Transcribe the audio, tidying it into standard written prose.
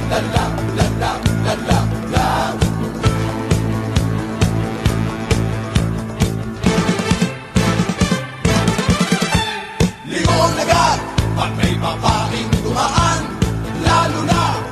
la la la la la la la. Lingon agad pag may babaeng dumaan, lalo na